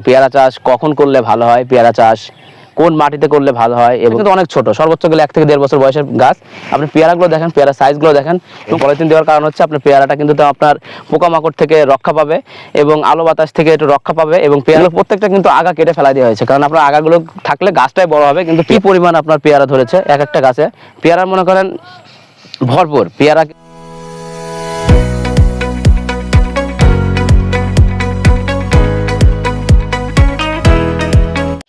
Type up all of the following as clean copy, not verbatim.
পেয়ারা চাষ কখন করলে ভালো হয়, পেয়ারা চাষ কোন মাটিতে করলে ভালো হয়, এবং কিন্তু অনেক ছোট, সর্বোচ্চ গেলে 1 থেকে 1.5 বছর বয়সের গাছ। আপনি পেয়ারাগুলো দেখেন, পেয়ারা সাইজগুলো দেখেন। এবং পলিথিন দেওয়ার কারণ হচ্ছে আপনার পেয়ারাটা কিন্তু আপনার পোকামাকড় থেকে রক্ষা পাবে এবং আলো বাতাস থেকে একটু রক্ষা পাবে। এবং পেয়ারাগুলো প্রত্যেকটা কিন্তু আগা কেটে ফেলা দেওয়া হয়েছে, কারণ আপনার আগাগুলো থাকলে গাছটাই বড় হবে। কিন্তু কি পরিমাণ আপনার পেয়ারা ধরেছে এক একটা গাছে, পেয়ারা মনে করেন ভরপুর পেয়ারা।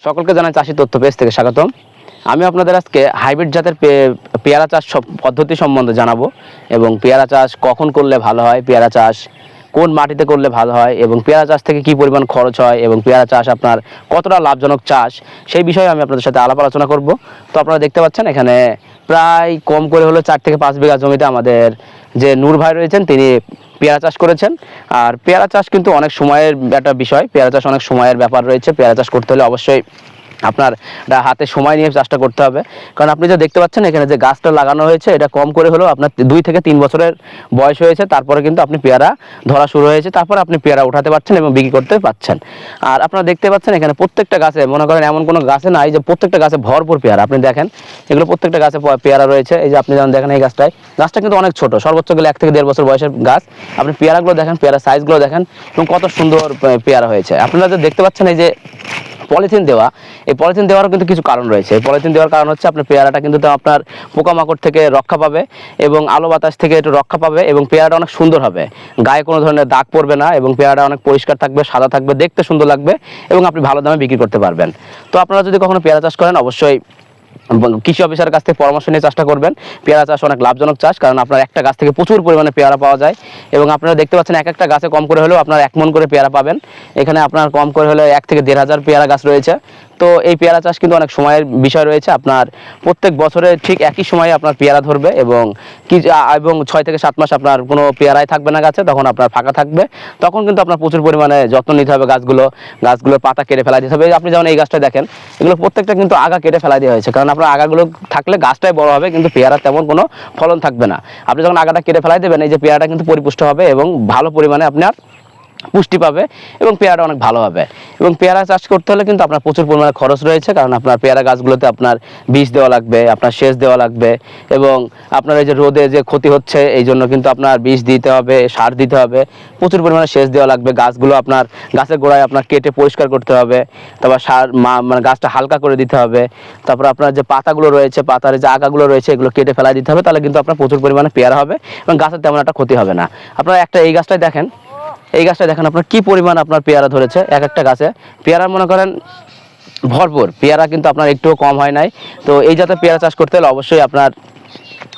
সকলকে জানাই চাষি তথ্য পেজ থেকে স্বাগতম। আমি আপনাদের আজকে হাইব্রিড জাতের পেয়ারা চাষ পদ্ধতি সম্বন্ধে জানাবো, এবং পেয়ারা চাষ কখন করলে ভালো হয়, পেয়ারা চাষ কোন মাটিতে করলে ভালো হয়, এবং পেয়ারা চাষ থেকে কি পরিমাণ খরচ হয়, এবং পেয়ারা চাষ আপনার কতটা লাভজনক চাষ, সেই বিষয়ে আমি আপনাদের সাথে আলাপ আলোচনা করব। তো আপনারা দেখতে পাচ্ছেন এখানে প্রায় কম করে হলো 4 থেকে 5 বিঘা জমিতে আমাদের যে নূর ভাই রয়েছেন তিনি পেয়ারা চাষ করেছেন। আর পেয়ারা চাষ কিন্তু অনেক সময়ের একটা বিষয়, পেয়ারা চাষ অনেক সময়ের ব্যাপার রয়েছে। পেয়ারা চাষ করতে হলে অবশ্যই আপনার হাতে সময় নিয়ে চাষটা করতে হবে, কারণ আপনি যে দেখতে পাচ্ছেন এখানে যে গাছটা লাগানো হয়েছে এটা কম করে হলেও আপনার 2 থেকে 3 বছরের বয়স হয়েছে, তারপরে কিন্তু আপনি পেয়ারা ধরা শুরু হয়েছে, তারপরে আপনি পেয়ারা উঠাতে পারছেন এবং বিক্রি করতে পারছেন। আর আপনারা দেখতে পাচ্ছেন এখানে প্রত্যেকটা গাছে মনে করেন এমন কোনো গাছে নাই যে প্রত্যেকটা গাছে ভরপুর পেয়ারা। আপনি দেখেন এগুলো প্রত্যেকটা গাছে পেয়ারা রয়েছে। এই যে আপনি যেমন দেখেন এই গাছটা কিন্তু অনেক ছোট, সর্বোচ্চ গেলে 1 থেকে 1.5 বছর বয়সের গাছ। আপনি পেয়ারাগুলো দেখেন, পেয়ারা সাইজগুলো দেখেন এবং কত সুন্দর পেয়ারা হয়েছে। আপনারা যে দেখতে পাচ্ছেন এই যে পলিথিন দেওয়া, এই পলিথিন দেওয়ারও কিন্তু কিছু কারণ রয়েছে। এই পলিথিন দেওয়ার কারণ হচ্ছে আপনার পেয়ারাটা কিন্তু আপনার পোকামাকড় থেকে রক্ষা পাবে এবং আলো বাতাস থেকে একটু রক্ষা পাবে, এবং পেয়ারাটা অনেক সুন্দর হবে, গায়ে কোনো ধরনের দাগ পড়বে না, এবং পেয়ারাটা অনেক পরিষ্কার থাকবে, সাদা থাকবে, দেখতে সুন্দর লাগবে, এবং আপনি ভালো দামে বিক্রি করতে পারবেন। তো আপনারা যদি কখনো পেয়ারা চাষ করেন অবশ্যই কৃষি অফিসারের কাছ থেকে পরামর্শ নিয়ে চাষটা করবেন। পেয়ারা চাষ অনেক লাভজনক চাষ, কারণ আপনার একটা গাছ থেকে প্রচুর পরিমাণে পেয়ারা পাওয়া যায়। এবং আপনারা দেখতে পাচ্ছেন এক একটা গাছে কম করে হলেও আপনার 1 মণ করে পেয়ারা পাবেন। এখানে আপনার কম করে হলে 1 থেকে 1.5 হাজার পেয়ারা গাছ রয়েছে। তো এই পেয়ারা চাষ কিন্তু অনেক সময়ের বিষয় রয়েছে। আপনার প্রত্যেক বছরে ঠিক একই সময়ে আপনার পেয়ারা ধরবে, এবং 6 থেকে 7 মাস আপনার কোনো পেয়ারাই থাকবে না গাছে, তখন আপনার ফাঁকা থাকবে। তখন কিন্তু আপনার প্রচুর পরিমাণে যত্ন নিতে হবে, গাছগুলোর পাতা কেটে ফেলা দিতে হবে। আপনি যেমন এই গাছটা দেখেন, এগুলো প্রত্যেকটা কিন্তু আগা কেটে ফেলা দেওয়া হয়েছে, কারণ আপনার আগাগুলো থাকলে গাছটাই বড় হবে, কিন্তু পেয়ারা তেমন কোনো ফলন থাকবে না। আপনি যখন আগাটা কেটে ফেলাই দেবেন এই যে পেয়ারাটা কিন্তু পরিপুষ্ট হবে এবং ভালো পরিমাণে আপনার পুষ্টি পাবে, এবং পেয়ারাটা অনেক ভালো হবে। এবং পেয়ারা চাষ করতে হলে কিন্তু আপনার প্রচুর পরিমাণে খরচ রয়েছে, কারণ আপনার পেয়ারা গাছগুলোতে আপনার বীজ দেওয়া লাগবে, আপনার সেচ দেওয়া লাগবে, এবং আপনার এই যে রোদে যে ক্ষতি হচ্ছে এই জন্য কিন্তু আপনার বীজ দিতে হবে, সার দিতে হবে, প্রচুর পরিমাণে সেচ দেওয়া লাগবে। গাছগুলো আপনার গাছের গোড়ায় আপনার কেটে পরিষ্কার করতে হবে, তারপর সার মানে গাছটা হালকা করে দিতে হবে, তারপর আপনার যে পাতাগুলো রয়েছে, পাতার যে আগাগুলো রয়েছে এগুলো কেটে ফেলা দিতে হবে, তাহলে কিন্তু আপনার প্রচুর পরিমাণে পেয়ারা হবে এবং গাছের তেমন একটা ক্ষতি হবে না। আপনারা এই গাছটাই দেখেন, এই গাছটা দেখেন আপনার কি পরিমাণ আপনার পেয়ারা ধরেছে এক একটা গাছে। পেয়ারা মনে করেন ভরপুর পেয়ারা, কিন্তু আপনার একটুও কম হয় নাই। তো এই জাতের পেয়ারা চাষ করতে হলে অবশ্যই আপনার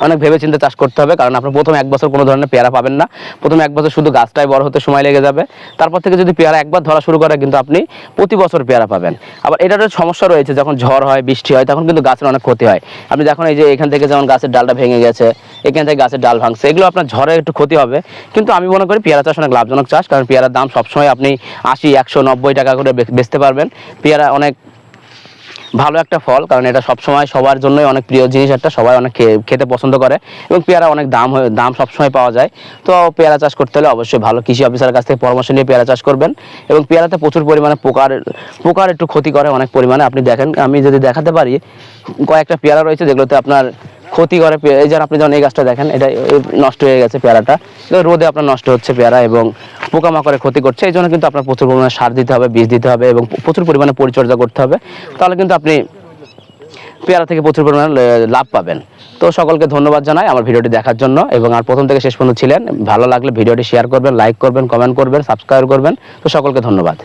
অনেক ভেবে চিন্তে চাষ করতে হবে, কারণ আপনার প্রথম 1 বছর কোনো ধরনের পেয়ারা পাবেন না। প্রথম 1 বছর শুধু গাছটাই বড় হতে সময় লেগে যাবে, তারপর থেকে যদি পেয়ারা একবার ধরা শুরু করে কিন্তু আপনি প্রতি বছর পেয়ারা পাবেন। আবার এটারও সমস্যা রয়েছে, যখন ঝড় হয়, বৃষ্টি হয়, তখন কিন্তু গাছের অনেক ক্ষতি হয়। আপনি দেখুন এই যে এখান থেকে যেমন গাছের ডালটা ভেঙে গেছে, এখান থেকে গাছের ডাল ভাঙছে, এগুলো আপনার ঝড়ে একটু ক্ষতি হবে। কিন্তু আমি মনে করি পেয়ারা চাষ অনেক লাভজনক চাষ, কারণ পেয়ারার দাম সবসময় আপনি 80, 190 টাকা করে বেচতে পারবেন। পেয়ারা অনেক ভালো একটা ফল, কারণ এটা সবসময় সবার জন্যই অনেক প্রিয় জিনিস, একটা সবাই অনেক খেতে পছন্দ করে, এবং পেয়ারা অনেক দাম সবসময় পাওয়া যায়। তো পেয়ারা চাষ করতে হলে অবশ্যই ভালো কৃষি অফিসারের কাছ থেকে পরামর্শ নিয়ে পেয়ারা চাষ করবেন। এবং পেয়ারাতে প্রচুর পরিমাণে পোকার একটু ক্ষতি করে অনেক পরিমাণে। আপনি দেখেন, আমি যদি দেখাতে পারি, কয়েকটা পেয়ারা রয়েছে যেগুলোতে আপনার ক্ষতি করে। এই যে আপনি যখন এই গাছটা দেখেন, এটা নষ্ট হয়ে গেছে পেয়ারাটা, রোদে আপনার নষ্ট হচ্ছে পেয়ারা এবং পোকামাকড়ে ক্ষতি করছে। এই জন্য কিন্তু আপনার প্রচুর পরিমাণে সার দিতে হবে, বীজ দিতে হবে, এবং প্রচুর পরিমাণে পরিচর্যা করতে হবে, তাহলে কিন্তু আপনি পেয়ারা থেকে প্রচুর পরিমাণে লাভ পাবেন। তো সকলকে ধন্যবাদ জানাই আমার ভিডিওটি দেখার জন্য, এবং আর প্রথম থেকে শেষ পর্যন্ত ছিলেন। ভালো লাগলে ভিডিওটি শেয়ার করবেন, লাইক করবেন, কমেন্ট করবেন, সাবস্ক্রাইব করবেন। তো সকলকে ধন্যবাদ।